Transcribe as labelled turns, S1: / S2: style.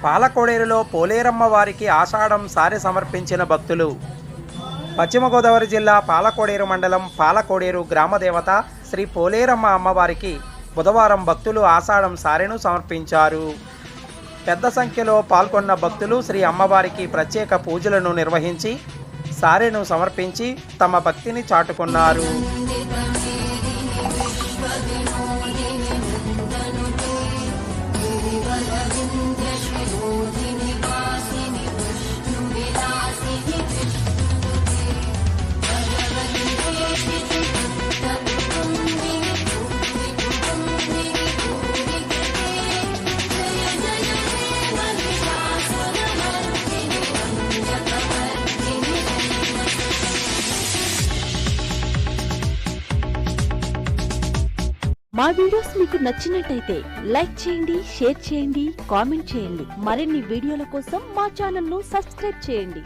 S1: పాలకోడేరులో పోలేరమ్మ వారికి ఆషాఢం సారె సమర్పించిన భక్తులు. పశ్చిమ గోదావరి జిల్లా పాలకోడేరు మండలం పాలకోడేరు గ్రామదేవత శ్రీ పోలేరమ్మ అమ్మవారికి బుధవారం భక్తులు ఆషాఢం సారెను సమర్పించారు. పెద్ద సంఖ్యలో పాల్గొన్న భక్తులు శ్రీ అమ్మవారికి ప్రత్యేక పూజలను నిర్వహించి సారెను సమర్పించి తమ భక్తిని చాటుకున్నారు.
S2: మా వీడియోస్ మీకు నచ్చినట్టయితే లైక్ చేయండి, షేర్ చేయండి, కామెంట్ చేయండి. మరిన్ని వీడియోల కోసం మా ఛానల్ ను సబ్స్క్రైబ్ చేయండి.